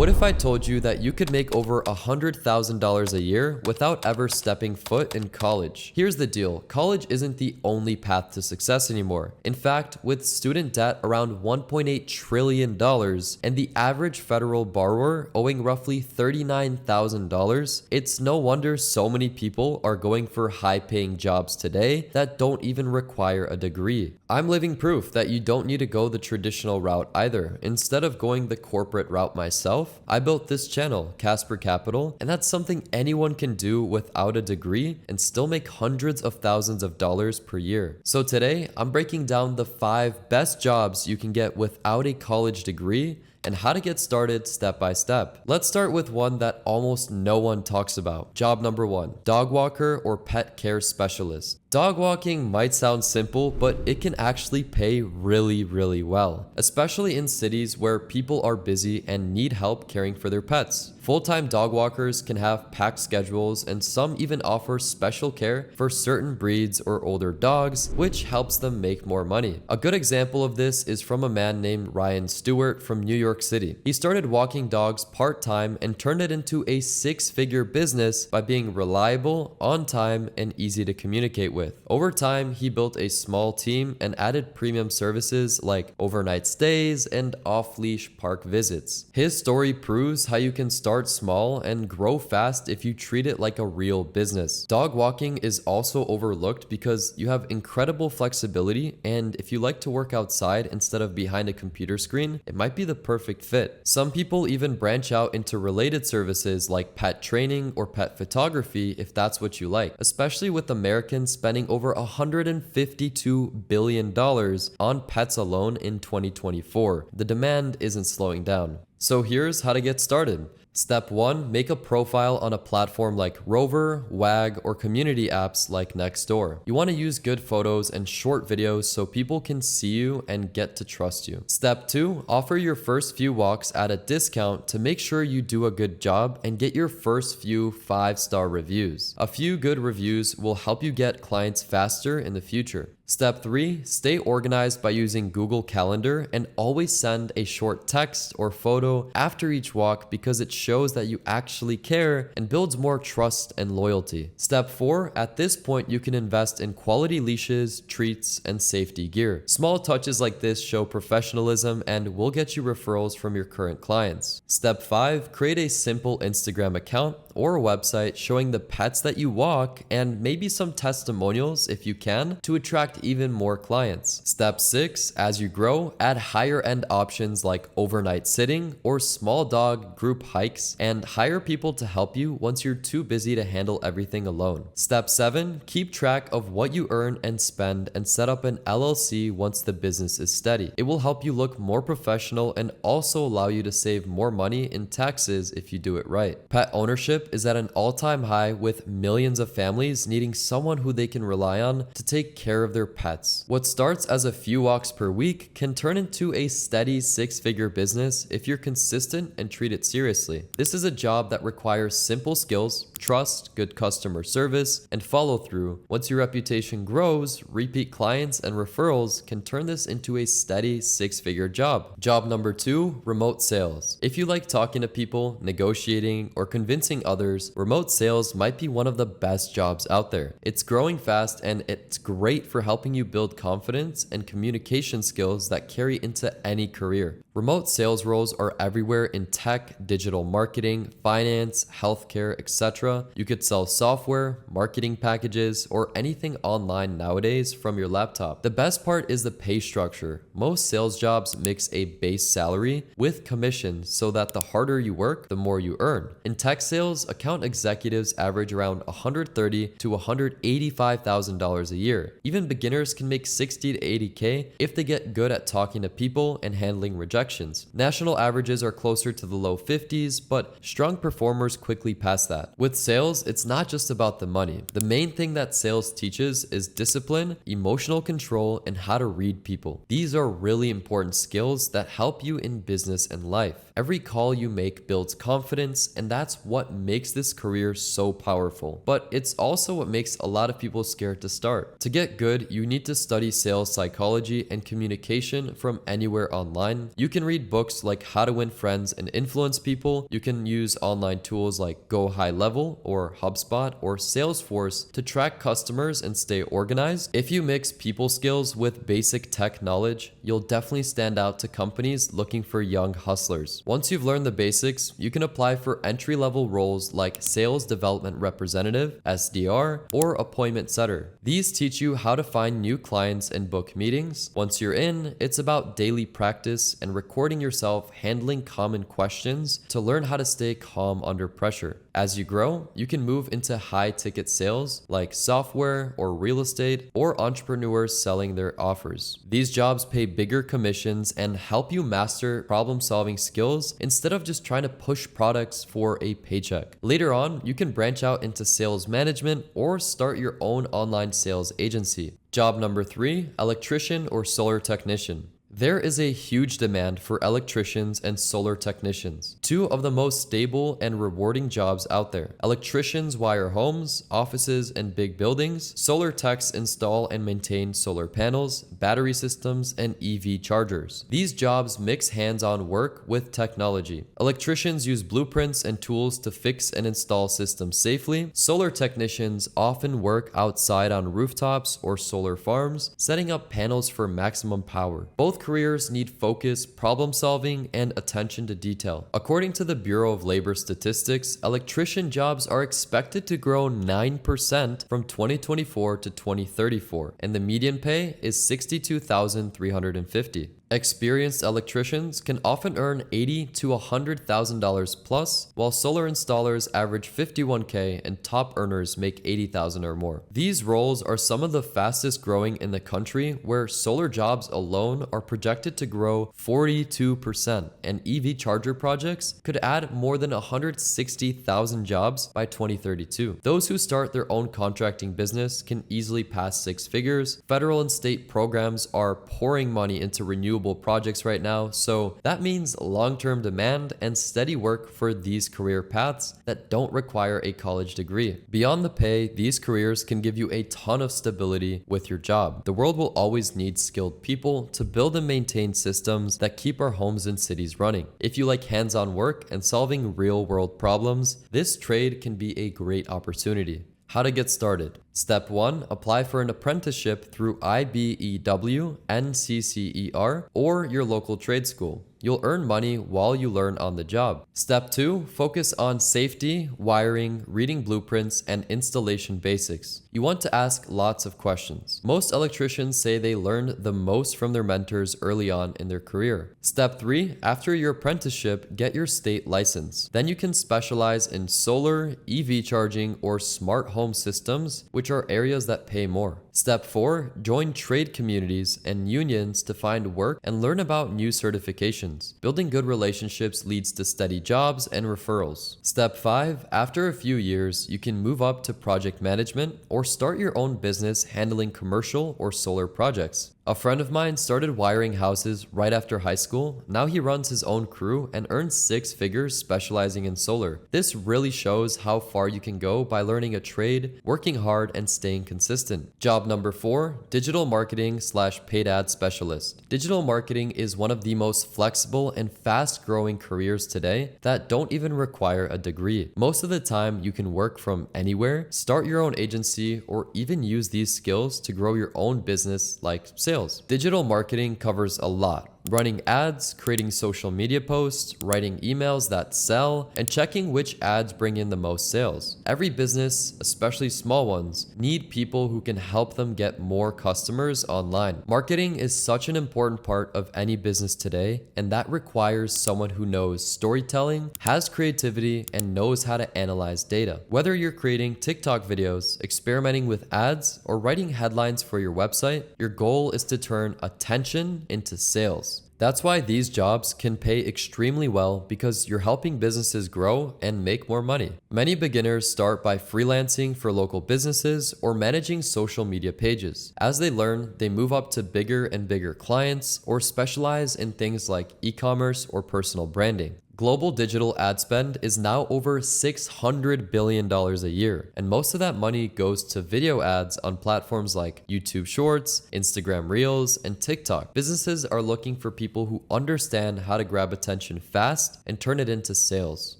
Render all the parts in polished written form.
What if I told you that you could make over $100,000 a year without ever stepping foot in college? Here's the deal. College isn't the only path to success anymore. In fact, with student debt around $1.8 trillion and the average federal borrower owing roughly $39,000, it's no wonder so many people are going for high-paying jobs today that don't even require a degree. I'm living proof that you don't need to go the traditional route either. Instead of going the corporate route myself, I built this channel, Casper Capital, and that's something anyone can do without a degree and still make hundreds of thousands of dollars per year. So today, I'm breaking down the 5 best jobs you can get without a college degree and how to get started step by step. Let's start with one that almost no one talks about. Job number 1, dog walker or pet care specialist. Dog walking might sound simple, but it can actually pay really well, especially in cities where people are busy and need help caring for their pets. Full-time dog walkers can have packed schedules, and some even offer special care for certain breeds or older dogs, which helps them make more money. A good example of this is from a man named Ryan Stewart from New York City. He started walking dogs part-time and turned it into a 6-figure business by being reliable, on time, and easy to communicate with. Over time, he built a small team and added premium services like overnight stays and off-leash park visits. His story proves how you can start small and grow fast if you treat it like a real business. Dog walking is also overlooked because you have incredible flexibility, and if you like to work outside instead of behind a computer screen, it might be the perfect fit. Some people even branch out into related services like pet training or pet photography if that's what you like, especially with Americans spending over $152 billion on pets alone in 2024. The demand isn't slowing down. So here's how to get started. Step 1, make a profile on a platform like Rover, Wag, or community apps like Nextdoor. You want to use good photos and short videos so people can see you and get to trust you. Step 2, offer your first few walks at a discount to make sure you do a good job and get your first few 5-star reviews. A few good reviews will help you get clients faster in the future. Step 3, stay organized by using Google Calendar and always send a short text or photo after each walk because it shows that you actually care and builds more trust and loyalty. Step 4, at this point you can invest in quality leashes, treats, and safety gear. Small touches like this show professionalism and will get you referrals from your current clients. Step 5, create a simple Instagram account or a website showing the pets that you walk and maybe some testimonials if you can to attract even more clients. Step 6, as you grow, add higher end options like overnight sitting or small dog group hikes and hire people to help you once you're too busy to handle everything alone. Step 7, keep track of what you earn and spend and set up an LLC once the business is steady. It will help you look more professional and also allow you to save more money in taxes if you do it right. Pet ownership is at an all-time high with millions of families needing someone who they can rely on to take care of their pets. What starts as a few walks per week can turn into a steady 6-figure business if you're consistent and treat it seriously. This is a job that requires simple skills, trust, good customer service, and follow through. Once your reputation grows, repeat clients and referrals can turn this into a steady 6-figure job. Job number 2, remote sales. If you like talking to people, negotiating, or convincing others, remote sales might be one of the best jobs out there. It's growing fast and it's great for helping you build confidence and communication skills that carry into any career. Remote sales roles are everywhere in tech, digital marketing, finance, healthcare, etc. You could sell software, marketing packages, or anything online nowadays from your laptop. The best part is the pay structure. Most sales jobs mix a base salary with commission so that the harder you work, the more you earn. In tech sales, account executives average around $130,000 to $185,000 a year. Even beginners can make $60,000 to $80,000 if they get good at talking to people and handling rejections. National averages are closer to the low 50s, but strong performers quickly pass that. With sales, it's not just about the money. The main thing that sales teaches is discipline, emotional control, and how to read people. These are really important skills that help you in business and life. Every call you make builds confidence, and that's what makes this career so powerful. But it's also what makes a lot of people scared to start. To get good, you need to study sales psychology and communication from anywhere online. You can read books like How to Win Friends and Influence People. You can use online tools like Go High Level or HubSpot or Salesforce to track customers and stay organized. If you mix people skills with basic tech knowledge, you'll definitely stand out to companies looking for young hustlers. Once you've learned the basics, you can apply for entry-level roles like Sales Development Representative, SDR, or Appointment Setter. These teach you how to find new clients and book meetings. Once you're in, it's about daily practice and recording yourself handling common questions to learn how to stay calm under pressure. As you grow, you can move into high-ticket sales like software or real estate or entrepreneurs selling their offers. These jobs pay bigger commissions and help you master problem-solving skills instead of just trying to push products for a paycheck. Later on, you can branch out into sales management or start your own online sales agency. Job number 3, electrician or solar technician. There is a huge demand for electricians and solar technicians, two of the most stable and rewarding jobs out there. Electricians wire homes, offices, and big buildings. Solar techs install and maintain solar panels, battery systems, and EV chargers. These jobs mix hands-on work with technology. Electricians use blueprints and tools to fix and install systems safely. Solar technicians often work outside on rooftops or solar farms, setting up panels for maximum power. Both careers need focus, problem solving, and attention to detail. According to the Bureau of Labor Statistics, electrician jobs are expected to grow 9% from 2024 to 2034, and the median pay is $62,350. Experienced electricians can often earn $80,000 to $100,000 plus, while solar installers average $51,000 and top earners make $80,000 or more. These roles are some of the fastest growing in the country, where solar jobs alone are projected to grow 42%, and EV charger projects could add more than 160,000 jobs by 2032. Those who start their own contracting business can easily pass six figures. Federal and state programs are pouring money into renewable projects right now, so that means long-term demand and steady work for these career paths that don't require a college degree. Beyond the pay, these careers can give you a ton of stability with your job. The world will always need skilled people to build and maintain systems that keep our homes and cities running. If you like hands-on work and solving real-world problems, this trade can be a great opportunity. How to get started. Step 1. Apply for an apprenticeship through IBEW, NCCER, or your local trade school. You'll earn money while you learn on the job. Step 2. Focus on safety, wiring, reading blueprints, and installation basics. You want to ask lots of questions. Most electricians say they learned the most from their mentors early on in their career. Step 3. After your apprenticeship, get your state license. Then you can specialize in solar, EV charging, or smart home systems, which are areas that pay more. Step 4. Join trade communities and unions to find work and learn about new certifications. Building good relationships leads to steady jobs and referrals. Step 5. After a few years, you can move up to project management or start your own business handling commercial or solar projects. A friend of mine started wiring houses right after high school. Now he runs his own crew and earns six figures specializing in solar. This really shows how far you can go by learning a trade, working hard, and staying consistent. Job number 4, digital marketing/paid ad specialist. Digital marketing is one of the most flexible and fast-growing careers today that don't even require a degree. Most of the time, you can work from anywhere, start your own agency, or even use these skills to grow your own business like sales. Digital marketing covers a lot. Running ads, creating social media posts, writing emails that sell, and checking which ads bring in the most sales. Every business, especially small ones, need people who can help them get more customers online. Marketing is such an important part of any business today, and that requires someone who knows storytelling, has creativity, and knows how to analyze data. Whether you're creating TikTok videos, experimenting with ads, or writing headlines for your website, your goal is to turn attention into sales. That's why these jobs can pay extremely well, because you're helping businesses grow and make more money. Many beginners start by freelancing for local businesses or managing social media pages. As they learn, they move up to bigger and bigger clients or specialize in things like e-commerce or personal branding. Global digital ad spend is now over $600 billion a year, and most of that money goes to video ads on platforms like YouTube Shorts, Instagram Reels, and TikTok. Businesses are looking for people who understand how to grab attention fast and turn it into sales.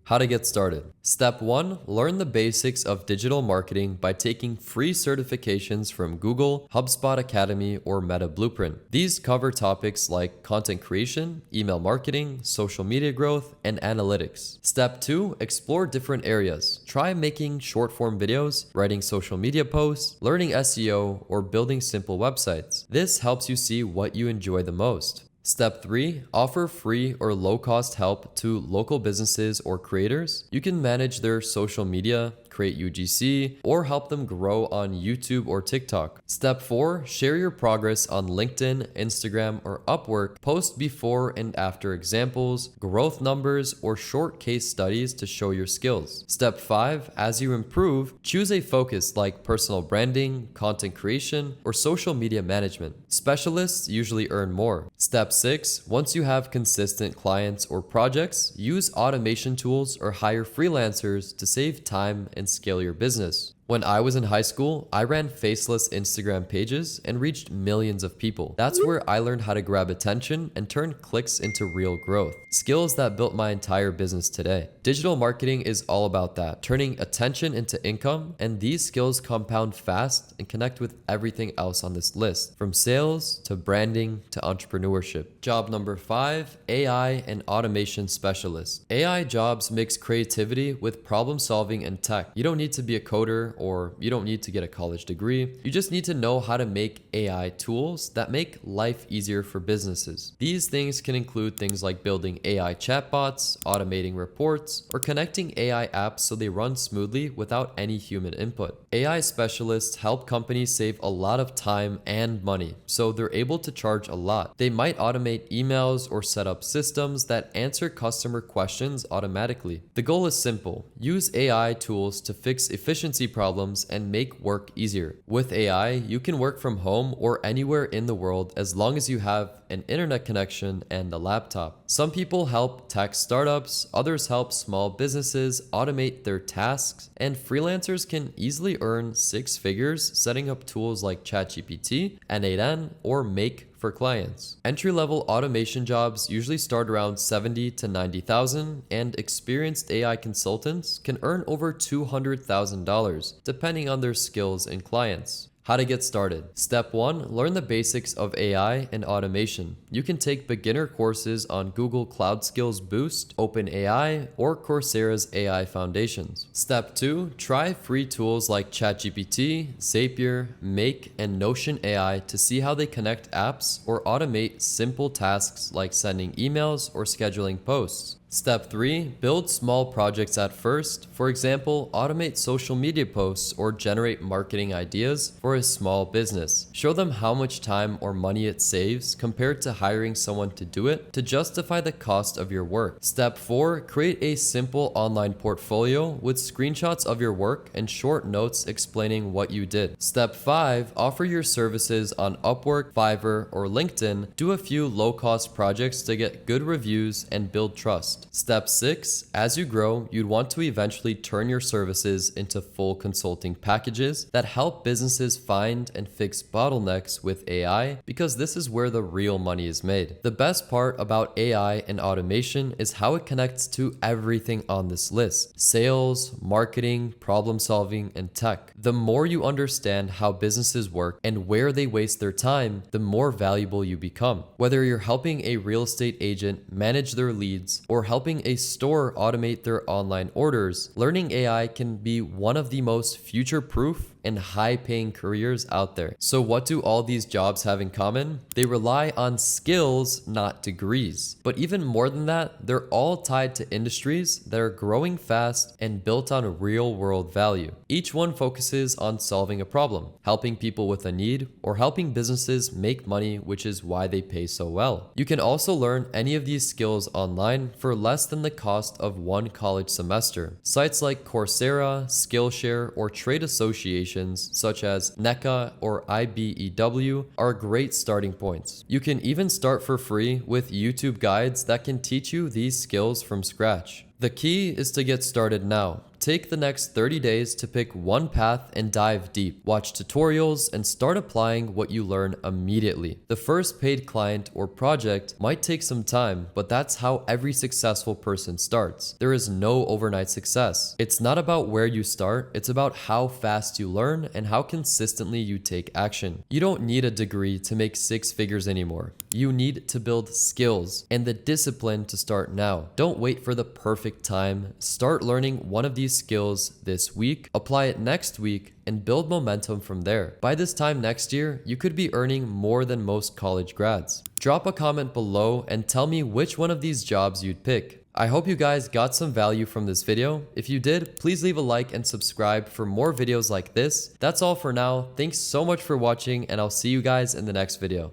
How to get started. Step 1. Learn the basics of digital marketing by taking free certifications from Google, HubSpot Academy, or Meta Blueprint. These cover topics like content creation, email marketing, social media growth, and analytics. Step 2. Explore different areas. Try making short-form videos, writing social media posts, learning SEO, or building simple websites. This helps you see what you enjoy the most. Step 3. Offer free or low-cost help to local businesses or creators. You can manage their social media, create UGC, or help them grow on YouTube or TikTok. Step 4. Share your progress on LinkedIn, Instagram, or Upwork. Post before and after examples, growth numbers, or short case studies to show your skills. Step 5. As you improve, choose a focus like personal branding, content creation, or social media management. Specialists usually earn more. Step 6. Once you have consistent clients or projects, use automation tools or hire freelancers to save time and scale your business. When I was in high school, I ran faceless Instagram pages and reached millions of people. That's where I learned how to grab attention and turn clicks into real growth. Skills that built my entire business today. Digital marketing is all about that, turning attention into income, and these skills compound fast and connect with everything else on this list, from sales to branding to entrepreneurship. Job number 5, AI and automation specialist. AI jobs mix creativity with problem solving and tech. You don't need to be a coder, or you don't need to get a college degree. You just need to know how to make AI tools that make life easier for businesses. These things can include things like building AI chatbots, automating reports, or connecting AI apps so they run smoothly without any human input. AI specialists help companies save a lot of time and money, so they're able to charge a lot. They might automate emails or set up systems that answer customer questions automatically. The goal is simple. Use AI tools to fix efficiency problems and make work easier. With AI, you can work from home or anywhere in the world as long as you have an internet connection and a laptop. Some people help tech startups, others help small businesses automate their tasks, and freelancers can easily earn 6 figures setting up tools like ChatGPT, N8N, or Make for clients. Entry-level automation jobs usually start around 70 to 90,000, and experienced AI consultants can earn over $200,000 depending on their skills and clients. How to get started. Step 1. Learn the basics of AI and automation. You can take beginner courses on Google Cloud Skills Boost, OpenAI, or Coursera's AI Foundations. Step 2. Try free tools like ChatGPT, Zapier, Make, and Notion AI to see how they connect apps or automate simple tasks like sending emails or scheduling posts. Step 3. Build small projects at first. For example, automate social media posts or generate marketing ideas for a small business. Show them how much time or money it saves compared to hiring someone to do it to justify the cost of your work. Step 4. Create a simple online portfolio with screenshots of your work and short notes explaining what you did. Step 5. Offer your services on Upwork, Fiverr, or LinkedIn. Do a few low-cost projects to get good reviews and build trust. Step 6. As you grow, you'd want to eventually turn your services into full consulting packages that help businesses find and fix bottlenecks with AI, because this is where the real money is made. The best part about AI and automation is how it connects to everything on this list: sales, marketing, problem solving, and tech. The more you understand how businesses work and where they waste their time, the more valuable you become. Whether you're helping a real estate agent manage their leads or helping a store automate their online orders, learning AI can be one of the most future-proof and high-paying careers out there. So what do all these jobs have in common? They rely on skills, not degrees. But even more than that, they're all tied to industries that are growing fast and built on real-world value. Each one focuses on solving a problem, helping people with a need, or helping businesses make money, which is why they pay so well. You can also learn any of these skills online for less than the cost of one college semester. Sites like Coursera, Skillshare, or trade associations certifications such as NECA or IBEW are great starting points. You can even start for free with YouTube guides that can teach you these skills from scratch. The key is to get started now. Take the next 30 days to pick one path and dive deep. Watch tutorials and start applying what you learn immediately. The first paid client or project might take some time, but that's how every successful person starts. There is no overnight success. It's not about where you start, it's about how fast you learn and how consistently you take action. You don't need a degree to make 6 figures anymore. You need to build skills and the discipline to start now. Don't wait for the perfect time. Start learning one of these skills this week, apply it next week, and build momentum from there. By this time next year, you could be earning more than most college grads. Drop a comment below and tell me which one of these jobs you'd pick. I hope you guys got some value from this video. If you did, please leave a like and subscribe for more videos like this. That's all for now. Thanks so much for watching, and I'll see you guys in the next video.